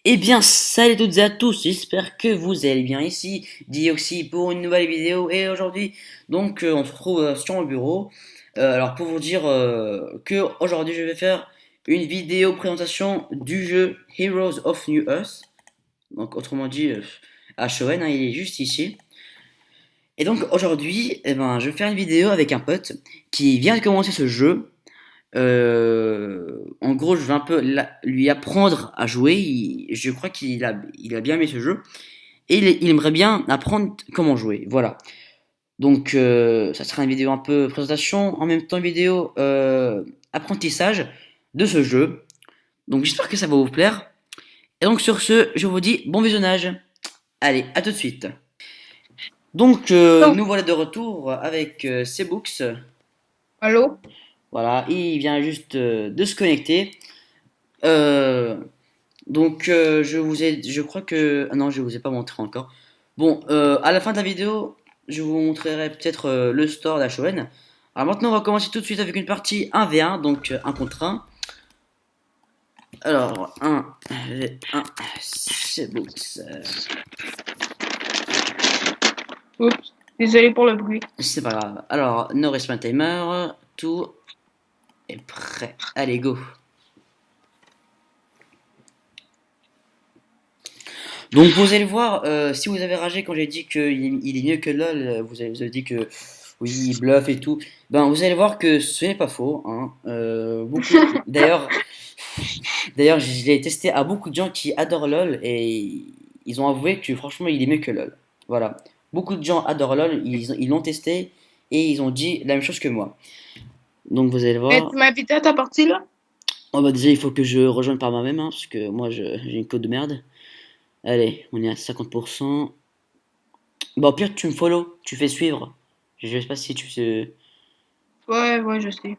Eh bien, salut à toutes et à tous, j'espère que vous allez bien ici, Dioxy pour une nouvelle vidéo et aujourd'hui, on se retrouve sur mon bureau. Alors pour vous dire que aujourd'hui je vais faire une vidéo présentation du jeu Heroes of New Earth, donc autrement dit HON, hein, il est juste ici. Et donc aujourd'hui, je vais faire une vidéo avec un pote qui vient de commencer ce jeu. En gros, je vais un peu lui apprendre à jouer. Je crois qu'il a bien aimé ce jeu. Et il aimerait bien apprendre comment jouer. Voilà. Donc, ça sera une vidéo un peu présentation, en même temps une vidéo apprentissage de ce jeu. Donc, j'espère que ça va vous plaire. Et donc, sur ce, je vous dis bon visionnage. Allez, à tout de suite. Donc, Oh, nous voilà de retour avec Cbooks. allô? Voilà, il vient juste de se connecter. Euh, je crois que, ah non, je vous ai pas montré encore. Bon, à la fin de la vidéo, je vous montrerai peut-être le store d'HON. Alors maintenant, on va commencer tout de suite avec une partie 1v1, donc 1 contre 1. Alors, 1v1, c'est beau. Oups, désolé pour le bruit. C'est pas grave. Alors, no respawn timer, tout est prêt. Allez, go. Donc vous allez voir, si vous avez ragé quand j'ai dit qu'il est mieux que LoL, vous avez dit que oui, il bluffe et tout. Ben vous allez voir que ce n'est pas faux, hein. D'ailleurs, je l'ai testé à beaucoup de gens qui adorent LoL et ils ont avoué que franchement il est mieux que LoL. Voilà. Beaucoup de gens adorent LoL, ils l'ont testé et ils ont dit la même chose que moi. Donc vous allez Mais voir. tu m'as invité à ta partie là? Oh bah déjà il faut que je rejoigne par moi-même, hein, parce que moi j'ai une code de merde. Allez, on est à 50%. Bah, au pire, tu me follow, tu fais suivre. Je sais pas si tu sais. Ouais, ouais, je sais.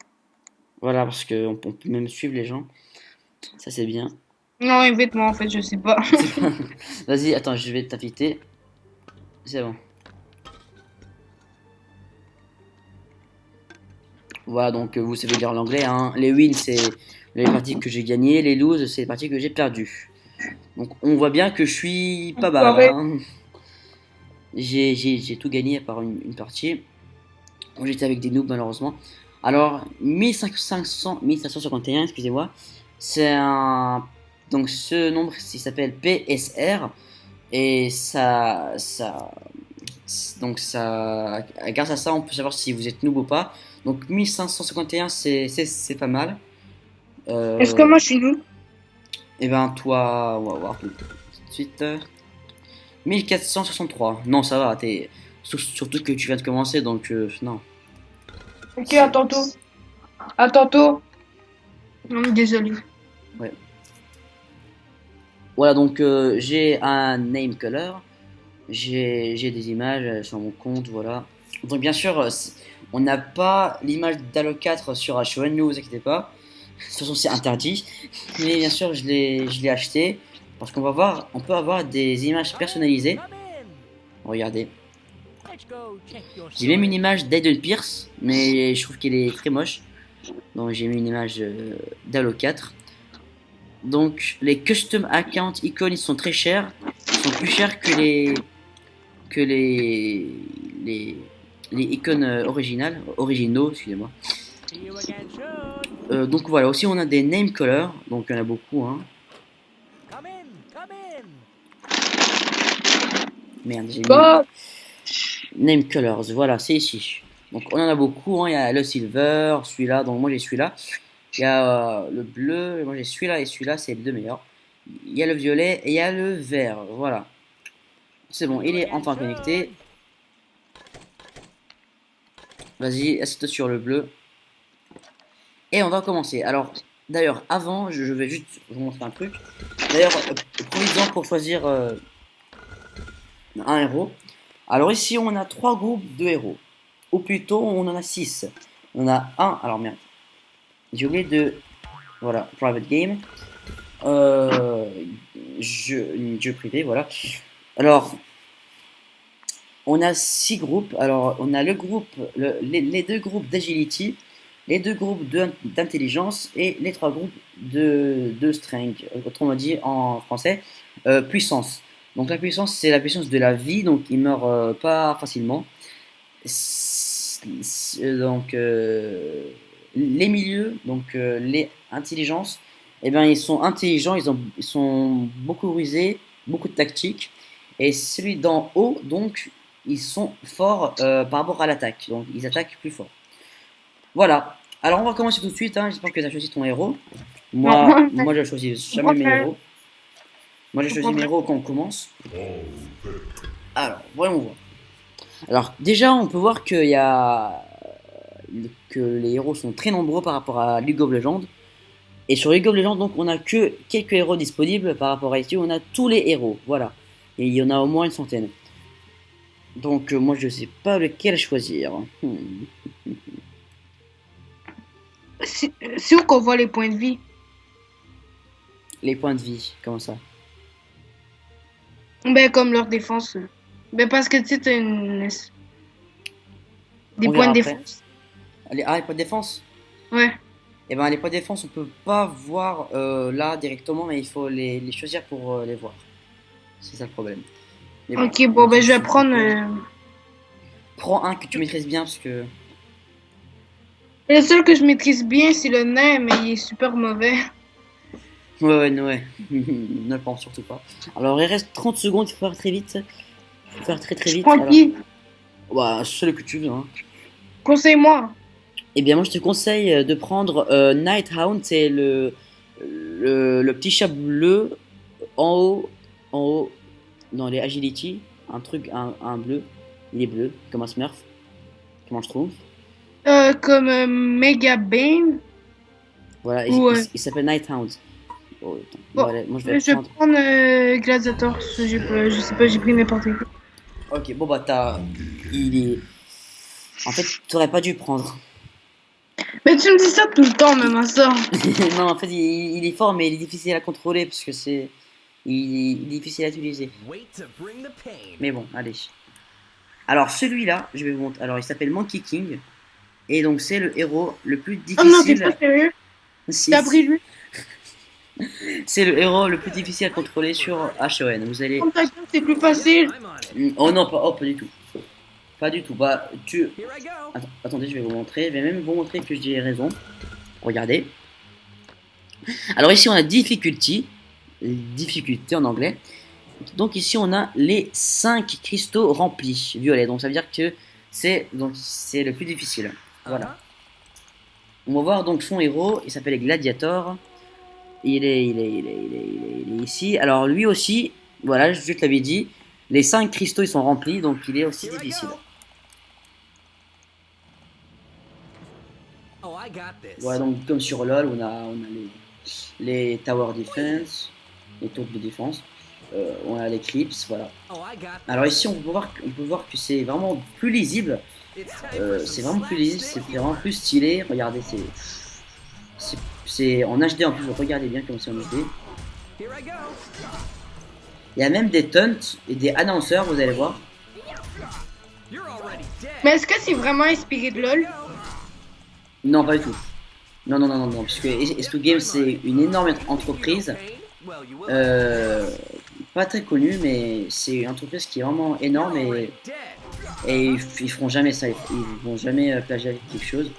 Voilà, parce qu'on peut même suivre les gens. Ça, c'est bien. Non, invite-moi en fait, je sais pas. Vas-y, attends, je vais t'inviter. C'est bon. Voilà, donc vous savez lire l'anglais, hein. Les wins, c'est les parties que j'ai gagnées. Les loses, c'est les parties que j'ai perdues. Donc, on voit bien que je suis pas mal, Enfoiré. hein. J'ai tout gagné à part une partie. Bon, j'étais avec des noobs, malheureusement. Alors, 1551, excusez-moi. C'est un. Donc, ce nombre, il s'appelle PSR. Et grâce à ça, on peut savoir si vous êtes noob ou pas. Donc 1551, c'est pas mal. Est-ce que Euh, moi je suis nul? et ben toi, on va voir tout de suite. 1463. Non, ça va. Surtout que tu viens de commencer, donc non. Ok, à tantôt. À tantôt. Désolé. Ouais. Voilà, donc j'ai un name color. J'ai des images sur mon compte, voilà. Donc bien sûr, on n'a pas l'image d'Halo 4 sur HON, ne vous inquiétez pas. De toute façon, c'est interdit. Mais bien sûr, je l'ai acheté parce qu'on va voir, on peut avoir des images personnalisées. Regardez. J'ai même une image d'Aiden Pierce, mais je trouve qu'elle est très moche. Donc j'ai mis une image d'Halo 4. Donc les custom account icônes, ils sont très chers. Ils sont plus chers que les les icônes originaux, excusez-moi. Donc voilà, aussi on a des name colors, donc il y en a beaucoup, hein. Merde, j'ai mis Bah, name colors, voilà, c'est ici. Donc on en a beaucoup, hein. Il y a le silver, celui-là, donc moi j'ai celui-là. Il y a le bleu, moi j'ai celui-là et celui-là, c'est les deux meilleurs. Il y a le violet et il y a le vert, voilà. C'est bon, il est enfin connecté. Vas-y, assieds-toi sur le bleu. Et on va commencer. Alors, d'ailleurs, avant, je vais juste vous montrer un truc. D'ailleurs, prenez-en pour choisir un héros. Alors ici, on a trois groupes de héros. Ou plutôt, on en a six. On a un... Alors merde. J'ai oublié de... Voilà, private game. Euh, jeu privé, voilà. Alors, on a six groupes. Alors, on a le groupe... les deux groupes d'agility. les 2 groupes d'intelligence et les 3 groupes de strength, autrement dit en français, puissance. Donc la puissance, c'est la puissance de la vie, donc il meurt pas facilement. Donc les milieux, donc les intelligences, eh bien ils sont intelligents, ils sont beaucoup rusés, beaucoup de tactique. Et celui d'en haut, donc ils sont forts par rapport à l'attaque, donc ils attaquent plus fort. Voilà. Alors on va commencer tout de suite, hein. J'espère que tu as choisi ton héros. Moi je choisis jamais mes héros. Moi j'ai choisi mes héros quand on commence. Alors, voyons voir. Alors déjà on peut voir qu'il y a que les héros sont très nombreux par rapport à League of Legends. Et sur League of Legends, donc on a que quelques héros disponibles par rapport à ici, on a tous les héros, voilà. Et il y en a au moins une centaine. Donc moi je sais pas lequel choisir. C'est où qu'on voit les points de vie? Les points de vie, comment ça? Ben comme leur défense. Ben parce que tu sais, t'as des On points verra de après. défense. Les points de défense? Ouais. Et ben les points de défense on peut pas voir là directement, mais il faut les choisir pour les voir. C'est ça le problème. Mais bon, Ok, bon ben je vais prendre... Prends un que tu maîtrises bien parce que... Le seul que je maîtrise bien, c'est le nain, mais il est super mauvais. Ouais, ne le pense surtout pas. Alors il reste 30 secondes, il faut faire très vite. Il faut faire très Je vite. prends Alors, qui? ouais, celui que tu veux, hein. Conseille-moi. Eh bien, moi, je te conseille de prendre Nighthound, c'est le petit chat bleu en haut, dans les agility, un bleu, il est bleu, comme un smurf, comment je trouve. Comme Mega Bane. Voilà, il s'appelle Nighthound. Oh, attends, Bon, voilà, moi, je vais je vais prendre. prendre Gladiator. Je sais pas, j'ai pris n'importe quoi. Ok, bon, bah, il est. En fait, t'aurais pas dû prendre. Mais tu me dis ça tout le temps, même à ça. Non, en fait, il est fort, mais il est difficile à contrôler parce que il est difficile à utiliser. Mais bon, allez. Alors, celui-là, je vais vous montrer. Alors, il s'appelle Monkey King. Et donc, c'est le héros le plus Oh non, t'es difficile. pas sérieux? Si, T'as pris lui? c'est le héros le plus difficile à contrôler sur HON. Vous allez. Prends ta gueule, c'est plus facile. Oh non, pas du tout. Pas du tout. Bah, attendez, je vais vous montrer. Je vais même vous montrer que j'ai raison. Regardez. Alors, ici, on a difficulty. Difficulté en anglais. Donc, ici, on a les 5 cristaux remplis, violets. Donc, ça veut dire que c'est le plus difficile. Voilà. On va voir donc son héros. Il s'appelle Gladiator. Il est ici. Alors, lui aussi, voilà, je te l'avais dit. Les 5 cristaux, ils sont remplis. Donc, il est aussi difficile. Voilà, donc comme sur LoL, on a les Tower Defense, les tours de défense, on a l'Eclipse, voilà. Alors ici, on peut voir que c'est vraiment plus lisible, c'est vraiment plus stylé. Regardez, c'est en HD en plus, regardez bien comme c'est en HD. Il y a même des taunts et des annonceurs, vous allez voir. Mais est-ce que c'est vraiment inspiré de LoL? Non, pas du tout. Non, parce que S2 Games c'est une énorme entreprise, pas très connue, mais c'est une entreprise qui est vraiment énorme et ils feront jamais ça, ils vont jamais plagier quelque chose.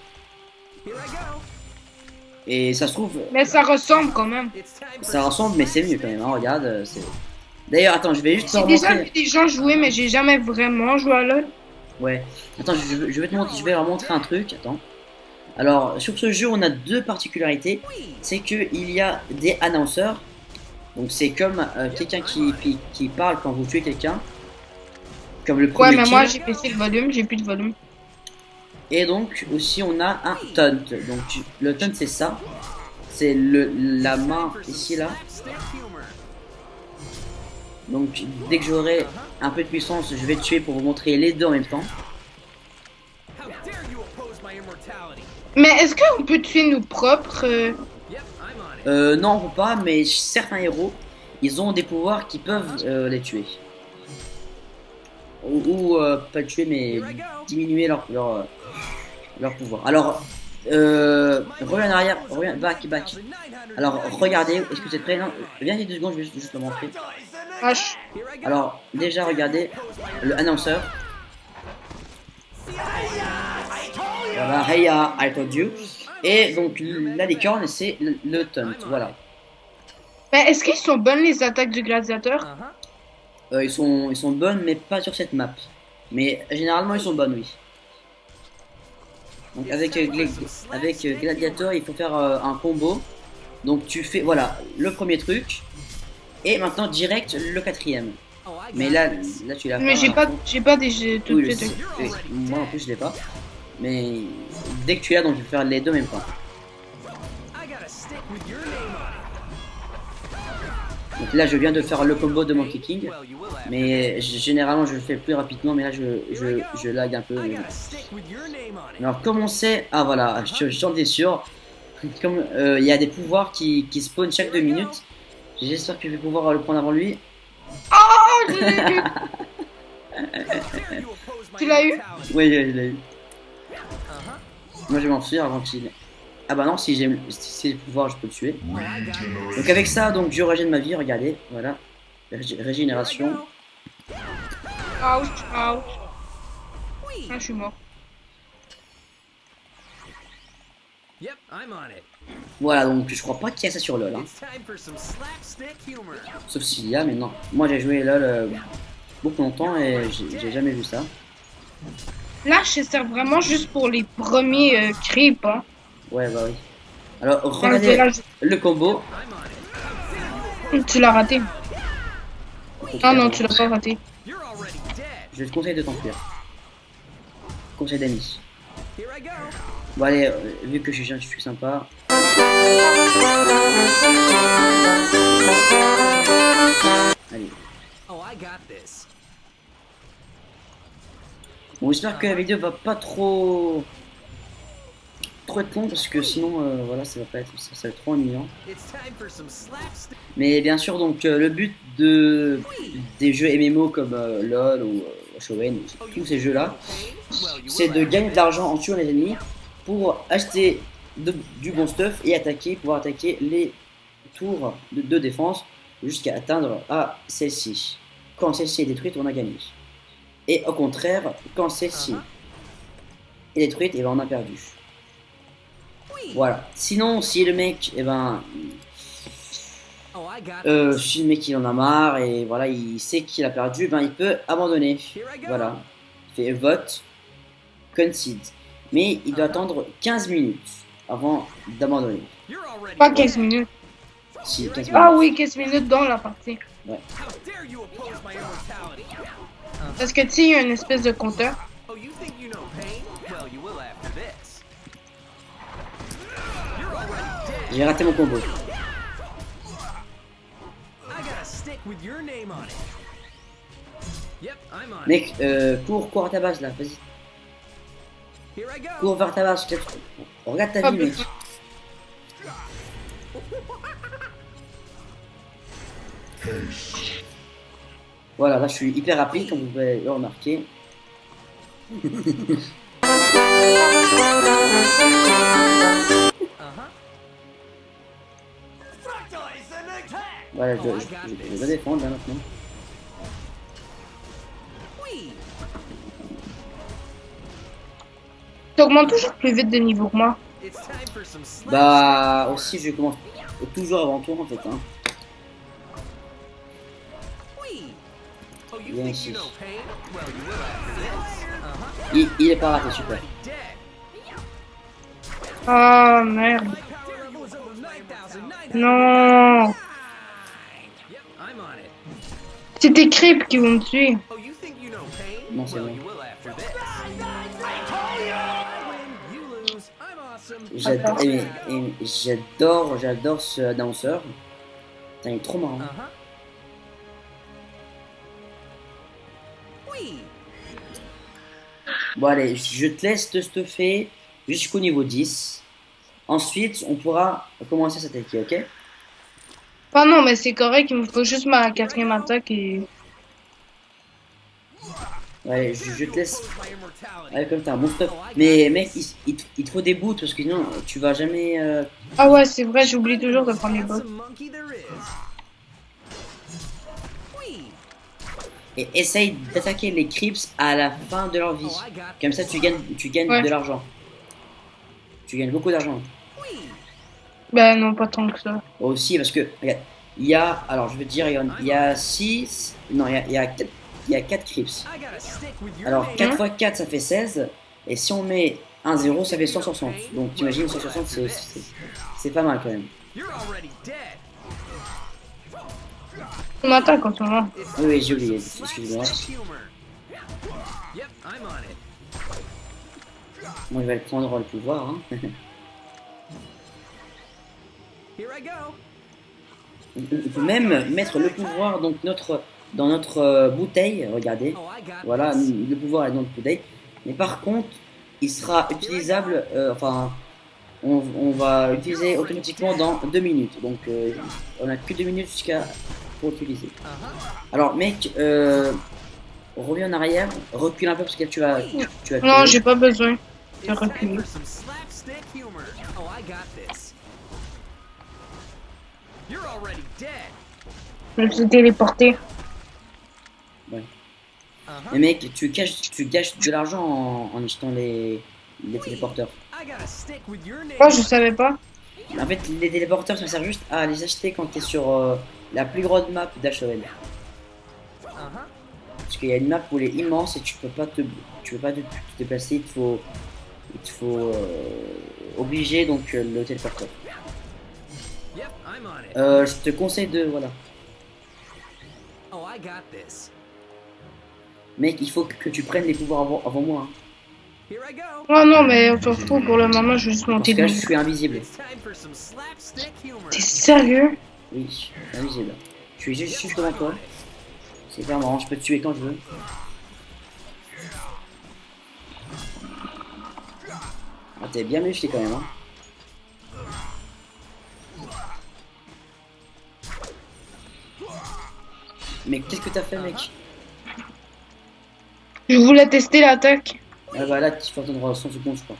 Et ça se trouve. Mais ça ressemble quand même. Ça ressemble, mais c'est mieux quand même, hein, regarde. D'ailleurs, attends, je vais juste te J'ai déjà montrer. vu des gens jouer, mais j'ai jamais vraiment joué à LoL. Ouais, attends, je vais te montrer, je vais leur montrer un truc, attends. Alors, sur ce jeu, on a 2 particularités. C'est qu'il y a des annonceurs. Donc, c'est comme quelqu'un qui parle quand vous tuez quelqu'un. Comme le premier Ouais, mais moi kill. j'ai baissé le volume, j'ai plus de volume. Et donc, aussi, on a un taunt. Donc, le taunt, c'est ça. C'est la main ici, là. Donc, dès que j'aurai un peu de puissance, je vais tuer pour vous montrer les deux en même temps. Mais est-ce qu'on peut tuer nos propres Non, on peut pas, mais certains héros, ils ont des pouvoirs qui peuvent les tuer. Ou pas le tuer, mais diminuer leur pouvoir. Alors, Reviens en arrière, reviens, back. Alors, regardez, est-ce que vous êtes prêts? Non, viens 2 secondes, je vais juste le montrer. H. Alors, déjà, regardez, le annonceur. Voilà, hey, I told you. Et donc, la licorne, c'est le taunt, voilà. Ben, est-ce qu'ils sont bonnes les attaques du gladiateur? Ils sont bonnes, mais pas sur cette map. Mais généralement, ils sont bonnes, oui. Donc, avec Gladiator, il faut faire un combo. Donc, tu fais, voilà, le premier truc. Et maintenant, direct, le quatrième. Mais là tu l'as Mais pas. j'ai pas des jeux tout Oui, de suite. oui, moi en plus, je l'ai pas. Mais dès que tu l'as, donc, il faut faire les deux en même temps. Donc là, je viens de faire le combo de Monkey King, mais généralement je le fais plus rapidement, mais là je lag un peu. Alors comme on sait, ah voilà, j'en étais sûr, comme il y a des pouvoirs qui spawnent chaque 2 minutes, j'espère que je vais pouvoir le prendre avant lui. Oh, je l'ai eu. Tu l'as eu? Oui, je l'ai eu. Moi je vais m'enfuir avant qu'il... Ah bah non, si j'ai le pouvoir, je peux le tuer. Donc avec ça, donc je régène ma vie, regardez, voilà. Régénération. Ouch. Ah, je suis mort. Voilà, donc je crois pas qu'il y a ça sur LoL. Hein. Sauf s'il y a, mais non. Moi j'ai joué LoL beaucoup longtemps et j'ai jamais vu ça. Là, je sert vraiment juste pour les premiers creeps. Hein. Ouais, bah oui. Alors, Dans regardez village. le combo. Tu l'as raté. Ah non, tu l'as pas raté. Je te conseille de t'enfuir. Conseil d'amis. Bon allez, vu que je suis sympa. Allez. Bon, j'espère que la vidéo va pas trop être longue parce que sinon voilà ça va être trop ennuyant. Mais bien sûr donc le but des jeux MMO comme LoL ou Showen, tous ces jeux là, c'est de gagner de l'argent en tuant les ennemis pour acheter du bon stuff et pouvoir attaquer les tours de défense jusqu'à atteindre à celle-ci. Quand celle-ci est détruite, on a gagné. Et au contraire, quand celle-ci est détruite, et ben on a perdu. Voilà. Sinon, si le mec, si le mec il en a marre et voilà, il sait qu'il a perdu, ben il peut abandonner. Voilà. Il fait vote, concede. Mais il doit attendre 15 minutes avant d'abandonner. Pas 15 minutes. Si, 15 minutes. Ah oui, 15 minutes dans la partie. Ouais. Est-ce que tu sais, il y a une espèce de compteur? J'ai raté mon combo. Mec, cours à ta base là, vas-y. Cours vers ta base, regarde ta vie, mec. Voilà, là je suis hyper rapide comme vous pouvez le remarquer. Voilà, je vais défendre là maintenant. T'augmentes toujours plus vite de niveau que moi. Bah, aussi je commence toujours avant toi en fait. Hein. Viens ici. Il est pas raté, super. Ah merde. Non. C'est des creeps qui vont me tuer. Non, c'est bon. J'adore ce annonceur. Putain, il est trop marrant. Bon allez, je te laisse te stuffer jusqu'au niveau 10. Ensuite, on pourra commencer à s'attaquer, ok? Ah non, mais c'est correct, il me faut juste ma quatrième attaque et... Ouais, je te laisse. Ouais, comme t'as un bon stuff. Mais mec, il te faut des boots parce que sinon tu vas jamais. Ah ouais, c'est vrai, j'oublie toujours de prendre les bottes. Et essaye d'attaquer les creeps à la fin de leur vie. Comme ça, tu gagnes Ouais. de l'argent. Tu gagnes beaucoup d'argent. Ben non, pas tant que ça. Aussi, parce que, regarde, il y a, alors je veux dire, il y a 6, non, il y a 4 creeps. Alors, 4 Mhm. fois 4, ça fait 16. Et si on met un 0, ça fait 160. Donc, t'imagines, 160, c'est pas mal quand même. On m'attaque en ce moment. Oui, oui, j'ai oublié, excusez-moi. Bon, il va le prendre le pouvoir. Hein. On peut même mettre le pouvoir donc dans notre bouteille, regardez. Voilà, le pouvoir est dans notre bouteille. Mais par contre, il sera utilisable, enfin, on va l'utiliser automatiquement dans 2 minutes. Donc, on a que 2 minutes jusqu'à pour l'utiliser. Alors, mec, reviens en arrière, recule un peu parce que tu vas Non, crever. j'ai pas besoin. J'ai reculé. Je me suis téléporté. Ouais. Mais mec, tu gâches de l'argent en achetant les téléporteurs. Oh, je savais pas. En fait, les téléporteurs, ça sert juste à les acheter quand tu es sur la plus grande map d'HOL. Parce qu'il y a une map où elle est immense et tu peux pas te déplacer, il te faut obliger donc le téléporteur. Je te conseille de, voilà. Mec, il faut que tu prennes les pouvoirs avant moi. Hein. Oh non, mais on s'en fout. Pour le moment, je vais juste Parce monter que là, de je suis invisible. T'es sérieux? Oui, je suis invisible. Je suis juste devant toi. C'est hyper marrant, je peux te tuer quand je veux. Ah, t'es bien musclé quand même. Hein. Mais qu'est-ce que t'as fait, mec? Je voulais tester l'attaque. Ah bah là, tu peux attendre 100 secondes, je crois.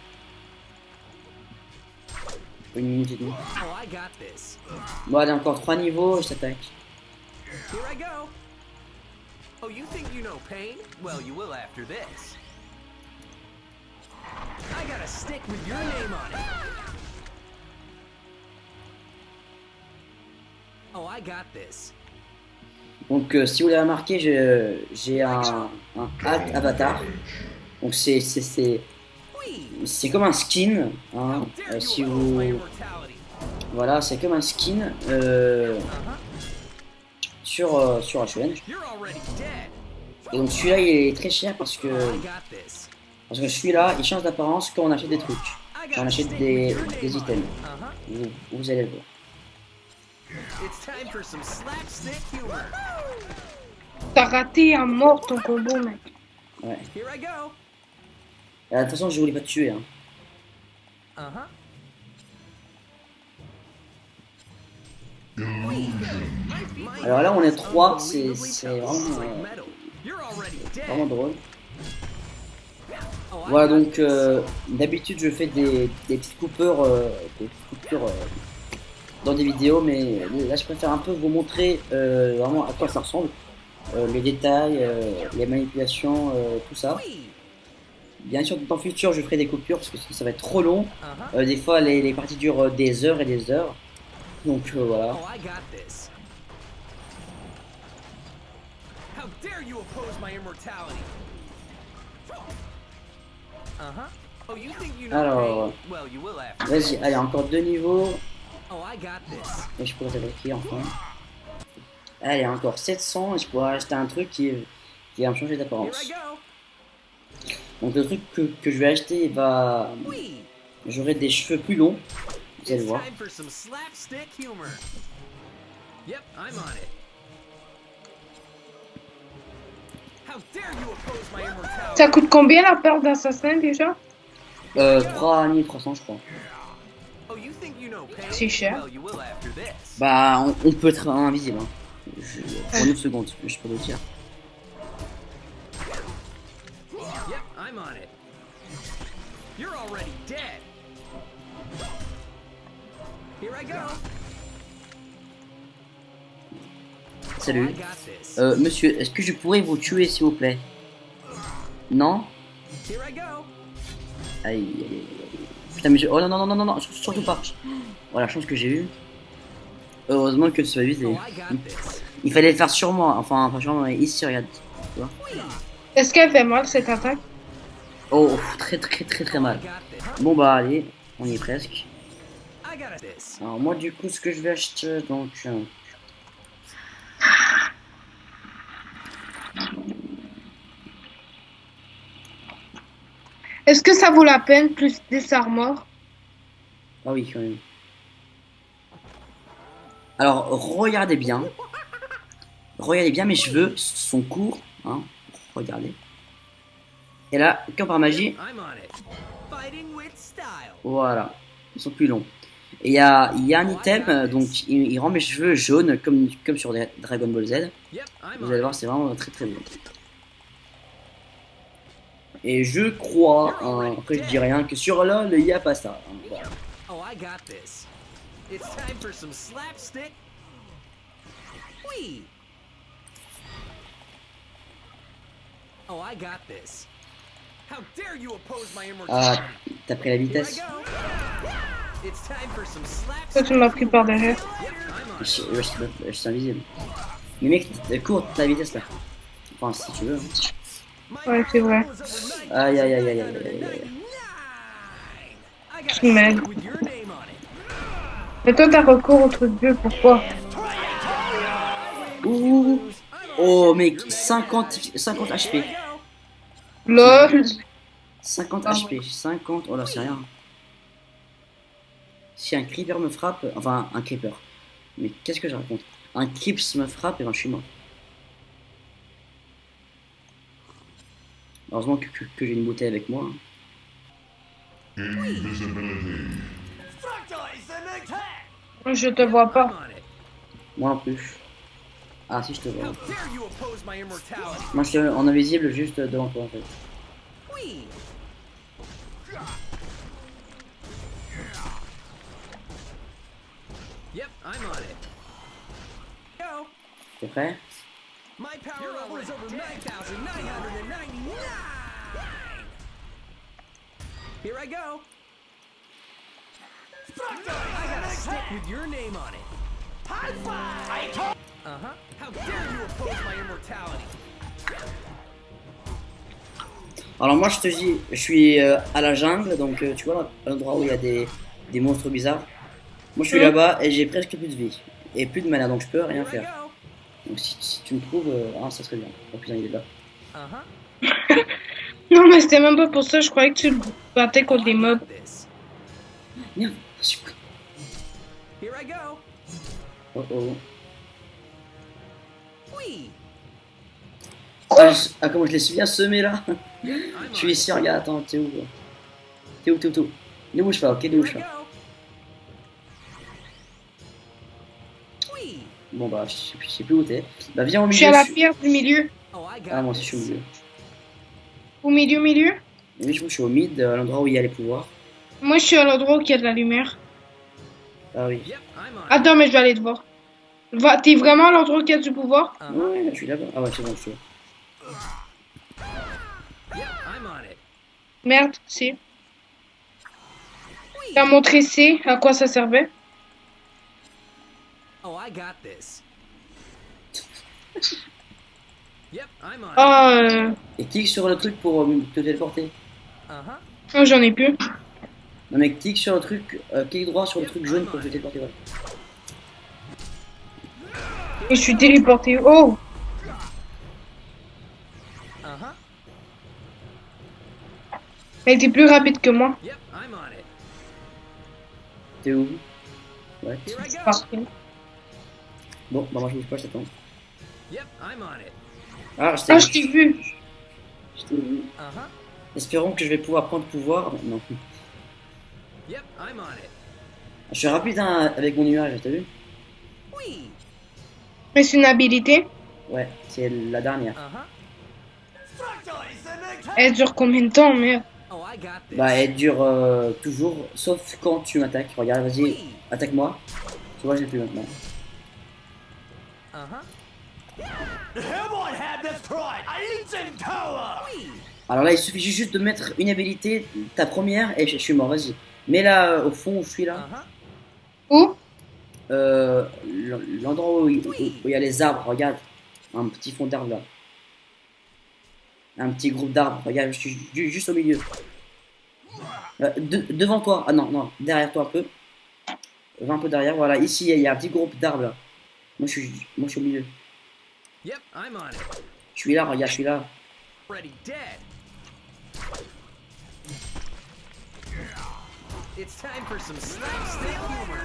1 minute et demie. Bon, allez, encore 3 niveaux, je t'attaque. Oh, you think you know pain? Well, you will after this. I got a stick with your name on it. Oh, I got this. Donc, si vous l'avez remarqué, j'ai un hat avatar. Donc, c'est comme un skin. Hein, si vous. Voilà, c'est comme un skin sur HN. Et donc, celui-là, il est très cher parce que celui-là, il change d'apparence quand on achète des trucs. Quand on achète des items. Vous allez le voir. T'as raté à mort ton combo, mec. Ouais. De toute façon, je voulais pas te tuer. Hein. Alors là, on est 3, c'est vraiment drôle. Voilà, donc d'habitude, je fais des petites coupures, dans des vidéos, mais là, je préfère un peu vous montrer vraiment à quoi ça ressemble. Les détails, les manipulations, tout ça. Bien sûr, dans le futur, je ferai des coupures parce que ça va être trop long. Des fois, les parties durent des heures et des heures. Donc voilà. Alors, vas-y, allez, encore 2 niveaux. Et je pourrais t'attaquer enfin. Allez, encore 700 et je pourrais acheter un truc qui va me changer d'apparence. Donc le truc que je vais acheter va... J'aurai des cheveux plus longs. Vous allez voir. Ça coûte combien la paire d'assassins déjà? 3300 je crois. C'est cher. Bah on peut être invisible. Hein. Pour une seconde, je peux le dire. I'm on it. You're already dead. Here I go. Salut. I got this. Monsieur, est-ce que je pourrais vous tuer s'il vous plaît? Non? Here I go. Aïe, aïe, aïe, aïe. Putain, mais oh non, non, non, non, non, non, surtout pas. Oh, la chance que j'ai eue. Heureusement que tu vas vite. Oh, I got this. Il fallait le faire sur moi. Enfin, pas sur moi, mais ici, regarde. Tu vois? Est-ce qu'elle fait mal cette attaque? Oh, très, très, très, très mal. I got this. Bon, bah, allez, on y est presque. I got this. Alors, moi, du coup, ce que je vais acheter, donc. Est-ce que ça vaut la peine plus 10 armor? Ah oui, quand même. Alors, regardez bien. Regardez bien, mes cheveux sont courts. Hein. Regardez. Et là, comme par magie, I'm on it. Fighting with style. voilà. Ils sont plus longs. Et il y a un item, donc il rend mes cheveux jaunes, comme sur Dragon Ball Z. Yep, I'm Vous on allez it. voir, c'est vraiment très très beau. Et je crois, hein, après je dis rien, que sur LoL, il n'y a pas ça. Hein, voilà. Oh, I got this. It's time for some slapstick. Whee! Oh, I got this. How dare you oppose my immortality? Ah, t'as pris la Here I vitesse. go. It's time for some Toi, slapstick. tu m'as pris par derrière. Yep, I'm on it. Je suis invisible. Mais mec, cours ta vitesse là. Enfin, si tu veux. Hein. Ouais, c'est vrai. Aïe aïe aïe aïe aïe aïe aïe. I got Tu m'aides. with your name on it. Mais toi, t'as recours au truc bleu, pourquoi? Ouh. Oh mec, 50 HP. LOL. 50 Ah. HP. 50. Oh là, c'est rien. Si un creeper me frappe. Enfin, un creeper. Mais qu'est-ce que je raconte? Un creeps me frappe et ben je suis mort. Heureusement que j'ai une bouteille avec moi. Hein. Je te vois I'm pas. on it. Moi non plus. Ah si, je te How vois. dare you oppose my immortality? Moi je suis en invisible juste devant toi en fait. Whee! Yep, I'm on it. Go. T'es prêt? My power level is over 9,999. Here I go. I got a stick with your name on it. High five! Uh-huh. How dare you oppose my immortality? Alors moi je te dis, je suis à la jungle, donc tu vois à l'endroit où il y a des monstres bizarres. Moi je suis là-bas et j'ai presque plus de vie. Et plus de mana, donc je peux rien Here I faire. go. Donc si tu me trouves, ah ça serait bien. Oh putain il est là. Uh-huh. Non, mais c'était même pas pour ça, je croyais que tu battais contre des I mobs. got this. Merde, je suis... Here I go. Oh oh. Whee! Ah, comment je les suis bien semés là. I'm Je suis on it. ici, regarde, attends, t'es où? T'es où, t'es où, t'es où? Ne bouge pas, ok, ne Here bouge I pas. go. Whee! Bon bah, je sais plus où t'es. Bah viens au Je suis à milieu. la pierre du milieu. Oh, I got Ah moi aussi je suis au this. milieu. Au milieu, milieu. Oui, je suis au mid, à l'endroit où il y a les pouvoirs. Moi, je suis à l'endroit où il y a de la lumière. Ah oui. Yep, I'm on it. Attends, mais je vais aller te voir. T'es vraiment à l'endroit où il y a du pouvoir? Uh-huh. Ouais, je suis là-bas. Ah ouais, c'est bon, je suis là. Yep, I'm on it. Merde, si. Whee! T'as montré C, à quoi ça servait? Oh, I got this. Yep, I'm on it. Ah, Et clique sur le truc pour te téléporter. Uh-huh. oh, j'en ai plus. Non mais clique sur le truc, clique droit sur le truc jaune pour te téléporter. Ouais. Et je suis téléporté. Oh! Uh-huh. Elle était plus rapide que moi. Yep, I'm on it. T'es où? Ouais. Here I go. Parfait. Bon, bah moi je bouge pas, je t'attends. Yep, I'm on it. Ah, Ah, je t'ai vu. je t'ai vu. Uh-huh. Espérons que je vais pouvoir prendre pouvoir. Non. Yep, I'm on it. Je suis rapide hein, avec mon nuage, t'as vu? Whee! Mais c'est une habilité. Ouais, c'est la dernière. Uh-huh. Elle dure combien de temps, merde? Oh, I got this. Bah, elle dure toujours, sauf quand tu m'attaques. Regarde, vas-y, attaque-moi. Tu vois, j'ai plus maintenant. Alors là, il suffit juste de mettre une habilité, ta première, et je suis mort, vas-y. Mais là, au fond où je suis là, Où? l'endroit où il y a les arbres, regarde. Un petit fond d'arbres là. Un petit groupe d'arbres, regarde, je suis juste au milieu. Devant toi, ah non, non, derrière toi un peu. Va un peu derrière, voilà, ici il y a un petit groupe d'arbres là. Moi je suis au milieu. Yep, I'm on it. Je suis là, regarde, je suis là. Already dead. It's time for some slapstick humor.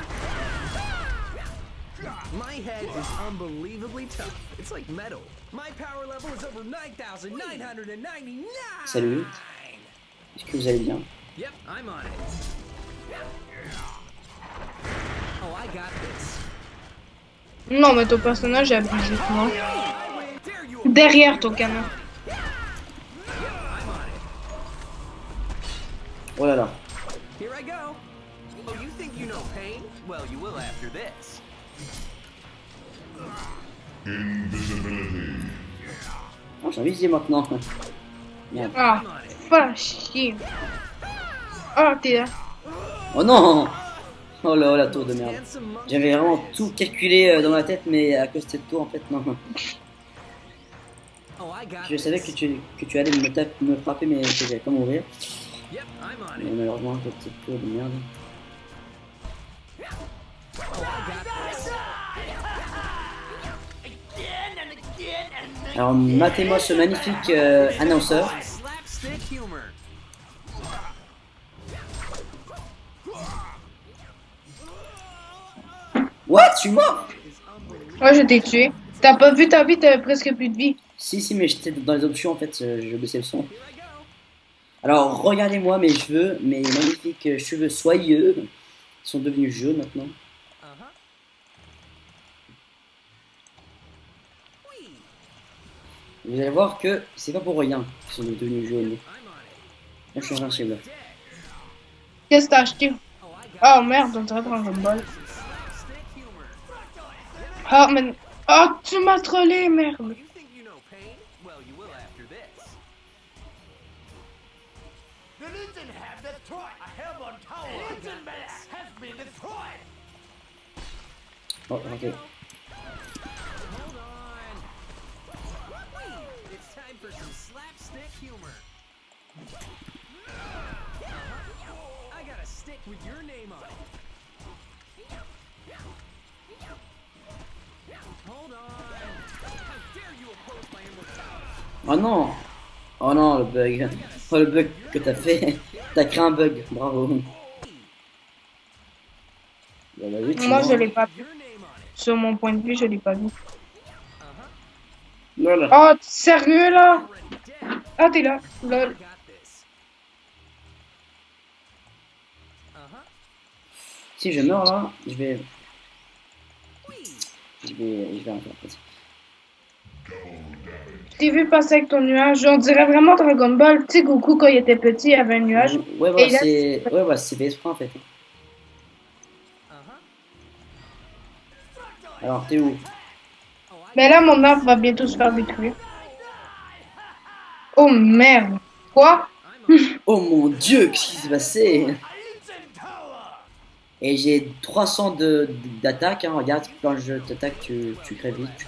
My head is unbelievably tough. It's like metal. My power level is over 9,999. Salut. Est-ce que vous allez bien? Yep, I'm on it. Oh, I got this. Non, mais ton personnage est abusif, non? Dare you? Derrière ton canard. Oh là là. Here I go. Oh, you think you know pain? Well, you will after this. Oh, j'ai envie de dire maintenant. Merde. Ah, pas chier. Ah, t'es là. Oh non! Oh là, oh la tour de merde. Handsome monkey. J'avais vraiment tout calculé dans ma tête, mais à cause de cette tour, en fait, non. Oh, I got Je savais this. que tu allais me frapper, mais que j'allais pas mourir. Yep, I'm on Mais it. malheureusement, cette petite tour de merde. Oh, I got this. Alors, matez-moi ce magnifique annonceur. Slapstick humor. What? Je suis mort? Ouais, je t'ai tué. T'as pas vu ta vie, t'avais presque plus de vie. Si, mais j'étais dans les options, en fait, je baissais le son. Here I go. Alors, regardez-moi mes cheveux, mes magnifiques cheveux soyeux. Ils sont devenus jaunes maintenant. Uh-huh. Oui, Vous allez voir que c'est pas pour rien qu'ils sont devenus jaunes. I'm on it. Là, je suis invincible. Qu'est-ce que t'as acheté? Oh, I got Oh merde, on dirait prendre une balle. slapstick humor. Ah, mais. Oh, tu m'as trollé, merde. You think you know pain? Well, you will after this. The Legion have destroyed a Hellborn tower. The Legion base has been destroyed. Oh, ok. Hold on. Whee! It's time for some slapstick humor. I got a stick with your name on it. Hold on. How dare you oppose my immortality? Oh non! Oh non, le bug. Oh, le bug que t'as fait. T'as créé un bug, bravo. Bah, vas-y, tu Moi, mens. je l'ai pas vu. Your name on it. Sur mon point de vue, je l'ai pas vu. Lol. Oh, sérieux là? Already dead. Ah, t'es là. I Lol. got this. Uh-huh. Si je meurs là, je vais Whee! rien faire. En fait. Je t'ai vu passer avec ton nuage. On dirait vraiment Dragon Ball. Tu sais, Goku, quand il était petit, il avait un nuage. Ouais, Et voilà, là, c'est fait exprès en fait. Uh-huh. Alors, t'es où? Oh, I Mais là, mon arbre va bientôt se faire détruire. Oh merde. Quoi? I'm on it. Oh mon dieu, qu'est-ce qui s'est passé? A Legion tower. Et j'ai 300 d'attaque, hein. Regarde, quand je t'attaque, tu crèves vite.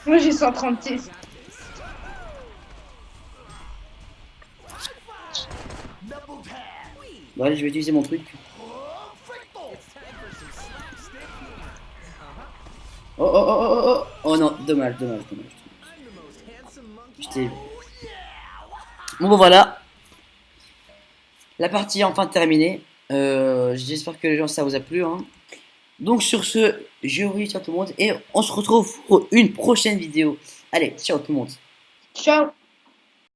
Moi, j'ai 136. Double tap. Bon, allez, je vais utiliser mon truc. Oh, Friggle. It's time for some slapstick humor. Uh-huh. Oh, oh, oh, oh, oh, oh non, dommage. I'm the most handsome monkey. J'étais. Bon, bon, voilà. La partie est enfin terminée. J'espère que les gens ça vous a plu. Hein. Donc, sur ce, je vous dis ciao tout le monde. Et on se retrouve pour une prochaine vidéo. Allez, ciao tout le monde. Ciao.